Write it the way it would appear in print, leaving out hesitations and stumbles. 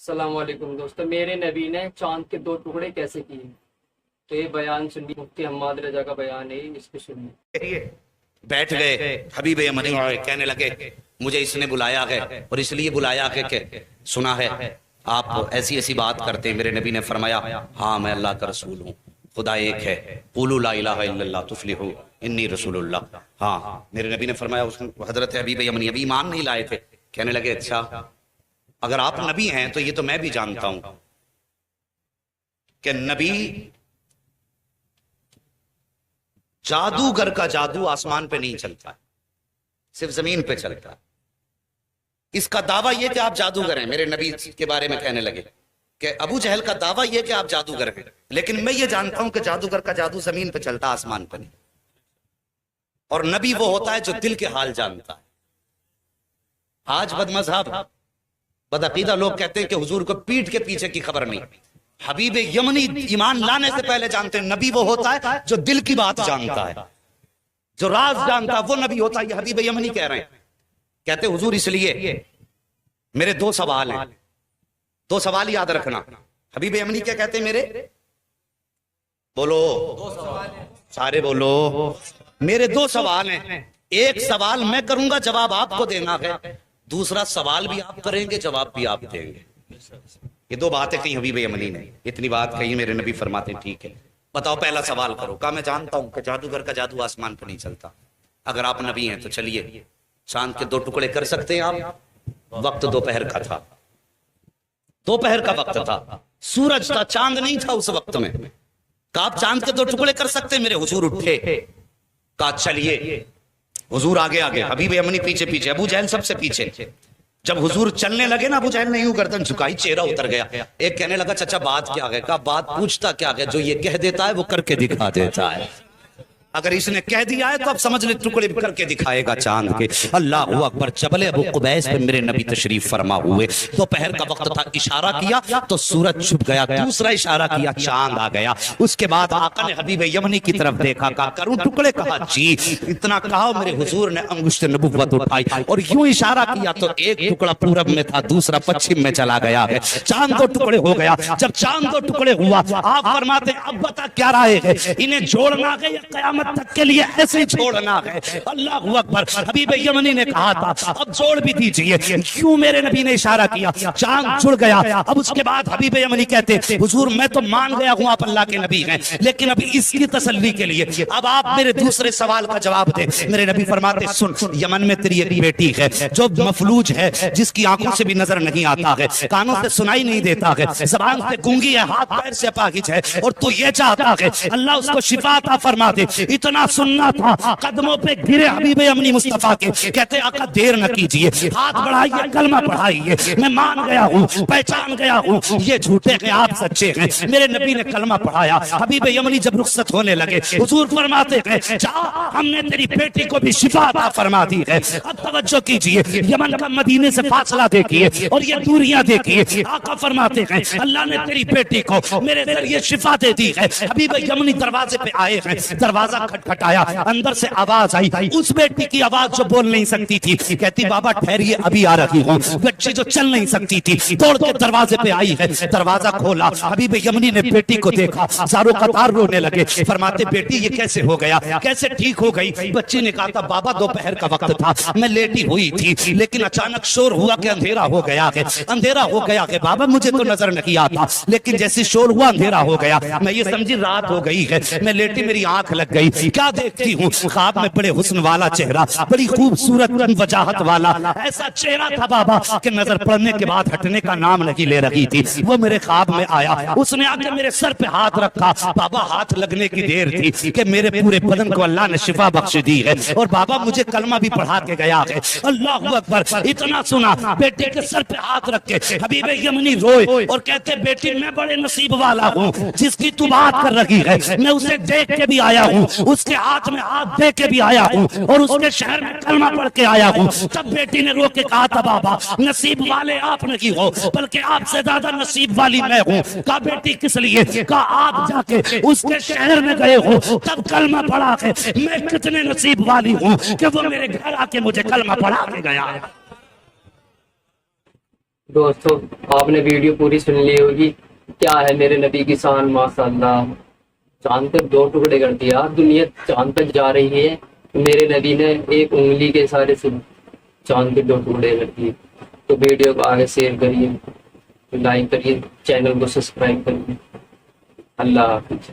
السلام علیکم دوستو، میرے نبی نے چاند کے دو ٹکڑے کیسے کیے؟ تو یہ بیان سنیے، مفتی حماد رضا کا بیان ہے، اس کو سنیے۔ بیٹھ گئے حبیب یمنی اور کہنے لگے مجھے اس نے بلایا ہے اور اس لیے بلایا ہے کہ سنا ہے آپ ایسی ایسی بات کرتے ہیں۔ میرے نبی نے فرمایا ہاں میں اللہ کا رسول ہوں، خدا ایک ہے، قولوا لا الہ الا اللہ تفلحوا انی رسول اللہ۔ ہاں میرے نبی نے فرمایا، حضرت حبیب یمنی ابھی ایمان نہیں لائے تھے، کہنے لگے اچھا اگر آپ نبی ہیں تو یہ تو میں بھی جانتا ہوں کہ نبی جادوگر کا جادو آسمان پہ نہیں چلتا ہے، صرف زمین پہ چلتا ہے۔ اس کا دعویٰ یہ کہ آپ جادوگر ہیں، میرے نبی کے بارے میں کہنے لگے کہ ابو جہل کا دعویٰ یہ کہ آپ جادوگر ہیں، لیکن میں یہ جانتا ہوں کہ جادوگر کا جادو زمین پہ چلتا، آسمان پہ نہیں۔ اور نبی وہ ہوتا ہے جو دل کے حال جانتا ہے۔ آج بد مذہب بدعقیدہ لوگ کہتے ہیں کہ حضور کو پیٹھ کے پیچھے کی خبر نہیں۔ حبیب یمنی ایمان لانے سے پہلے جانتے ہیں نبی وہ ہوتا ہے جو دل کی بات جانتا ہے، جو راز جانتا ہے، وہ نبی ہوتا ہے۔ یہ حبیب یمنی کہہ رہے ہیں، کہتے حضور اس لیے میرے دو سوال ہیں، دو سوال یاد رکھنا۔ حبیب یمنی کیا کہتے ہیں؟ میرے بولو سارے بولو، میرے دو سوال ہیں، ایک سوال میں کروں گا جواب آپ کو دینا ہے، دوسرا سوال بھی آپ کریں گے جواب بھی آپ دیں گے۔ یہ دو باتیں کہیں حبیب یمنی نے، اتنی بات کہی، میرے نبی فرماتے ہیں ٹھیک ہے بتاؤ پہلا سوال کرو۔ کہا میں جانتا ہوں کہ جادوگر کا جادو آسمان پہ نہیں چلتا، اگر آپ نبی ہیں تو چلیے چاند کے دو ٹکڑے کر سکتے ہیں آپ؟ وقت دوپہر کا تھا، دوپہر کا وقت تھا، سورج تھا، چاند نہیں تھا اس وقت میں۔ کہا آپ چاند کے دو ٹکڑے کر سکتے ہیں؟ میرے حضور اٹھے، کہا چلیے۔ حضور آگے آگے، حبیب یمنی پیچھے پیچھے، ابو جہل سب سے پیچھے۔ جب حضور چلنے لگے نا، ابو جہل نے یوں گردن جھکائی، چہرہ اتر گیا۔ ایک کہنے لگا چچا بات کیا ہے؟ کہا بات پوچھتا کیا ہے، جو یہ کہہ دیتا ہے وہ کر کے دکھا دیتا ہے۔ اگر اس نے کہہ دیا ہے تو اب سمجھ لے ٹکڑے کر کے دکھائے گا چاند کے۔ اللہ اکبر۔ جبل ابو قبیس پہ میرے نبی تشریف فرما ہوئے، دوپہر کا وقت تھا، اشارہ کیا تو سورج چھپ گیا، دوسرا اشارہ کیا چاند آ گیا۔ اس کے بعد آقا نے حبیب یمنی کی طرف دیکھا، کہا کروں ٹکڑے؟ کہا جی۔ اتنا کہا میرے حضور نے انگشت نبوت اٹھائی اور یوں اشارہ کیا تو ایک ٹکڑا پورب میں تھا، دوسرا پچھم میں چلا گیا ہے، چاند دو ٹکڑے ہو گیا۔ جب چاند دو ٹکڑے ہوا، آپ فرماتے اب بتا کیا رائے ہے، انہیں جوڑنا ہے یا قیامت تک کے لیے ایسے چھوڑنا ہے؟ اللہ اکبر۔ حبیب یمنی نے کہا تھا اب جوڑ بھی دیجئے، کیوں؟ میرے نبی نے اشارہ کیا، چاند جڑ گیا۔ اب اس کے بعد حبیب یمنی کہتے حضور میں تو مان گیا ہوں آپ اللہ کے نبی ہیں، لیکن اب اس کی تسلی کے لیے اب آپ میرے دوسرے سوال کا جواب دیں۔ میرے نبی فرماتے سن، یمن میں تیری ایک بیٹی ہے جو مفلوج ہے، جس کی آنکھوں سے بھی نظر نہیں آتا ہے، کانوں سے سنائی نہیں دیتا ہے، زبان سے گونگی ہے، ہاتھ پیر سے اپاہج ہے، اور تو یہ چاہتا ہے اللہ اس کو شفا عطا فرما دے۔ اتنا سننا تھا، قدموں پہ گرے حبیب یمنی مصطفیٰ کے، کہتے آقا دیر نہ کیجئے، ہاتھ بڑھائیے، کلمہ پڑھائیے، میں مان گیا ہوں، پہچان گیا ہوں یہ جھوٹے ہیں آپ سچے ہیں۔ میرے نبی نے کلمہ پڑھایا۔ حبیب یمنی جب رخصت ہونے لگے، حضور فرماتے ہیں جا، ہم نے تیری بیٹی کو بھی شفا عطا فرما دی ہے۔ اب توجہ کیجئے، یمن کا مدینے سے فاصلہ دیکھیے اور یہ دوریاں دیکھیے۔ آقا فرماتے ہیں اللہ نے تیری بیٹی کو میرے ذریعے شفا دے دی ہے۔ حبیب یمنی دروازے پہ آئے ہیں، دروازہ کھٹکھٹایا، اندر سے آواز آئی، اس بیٹی کی آواز جو بول نہیں سکتی تھی، کہتی بابا ٹھہریے ابھی آ رہی ہوں۔ بچی جو چل نہیں سکتی تھی دوڑ کے دروازے پہ آئی ہے، دروازہ کھولا، حبیب یمنی نے بیٹی کو دیکھا، زارو قطار رونے لگے، فرماتے بیٹی یہ کیسے ہو گیا، کیسے ٹھیک ہو گئی؟ بچی نے کہا تھا بابا دوپہر کا وقت تھا، میں لیٹی ہوئی تھی، لیکن اچانک شور ہوا کہ اندھیرا ہو گیا ہے، اندھیرا ہو گیا ہے بابا، مجھے تو نظر نہیں آتا، لیکن جیسے شور ہوا اندھیرا ہو گیا، میں یہ سمجھی رات ہو گئی ہے، میں لیٹی میری آنکھ لگ گئی، کیا دیکھتی ہوں؟ خواب میں بڑے حسن والا چہرہ، بڑی خوبصورت وجاہت والا ایسا چہرہ تھا بابا کہ نظر پڑنے کے بعد ہٹنے کا نام نہیں لے رہی تھی۔ وہ میرے خواب میں آیا، اس نے آ کے میرے سر پہ ہاتھ رکھا، بابا ہاتھ لگنے کی دیر تھی کہ میرے پورے بدن کو اللہ نے شفا بخش دی ہے، اور بابا مجھے کلمہ بھی پڑھا کے گیا ہے۔ اللہ اکبر۔ اتنا سنا، بیٹے کے سر پہ ہاتھ رکھ کے حبیب یمنی روئے اور کہتے بیٹی میں بڑے نصیب والا ہوں جس کی تو بات کر رہی ہے، میں اسے دیکھ کے بھی آیا ہوں، اس کے ہاتھ میں ہاتھ دے کے بھی آیا ہوں، اور اس کے شہر میں کلمہ پڑھ کے آیا ہوں۔ تب بیٹی نے رو کے کہا تھا بابا نصیب والے آپ نہیں ہو، بلکہ آپ سے زیادہ نصیب والی میں ہوں۔ کہا بیٹی کس لیے؟ کہا آپ جا کے اس کے شہر میں گئے ہو، تب کلمہ پڑھا کے میں کتنے نصیب والی ہوں کہ وہ میرے گھر آ کے مجھے کلمہ پڑھا کے گیا ہے۔ دوستو آپ نے ویڈیو پوری سن لی ہوگی. کیا ہے میرے نبی کی شان ماشاء اللہ. چاند پہ 2 ٹکڑے کر دیا. دنیا چاند پہ جا رہی ہے, میرے نبی نے ایک انگلی کے اشارے سے چاند کے 2 ٹکڑے کر دیے. تو ویڈیو کو آگے شیئر کریے, لائک کریے, چینل کو سبسکرائب کریے. اللہ حافظ.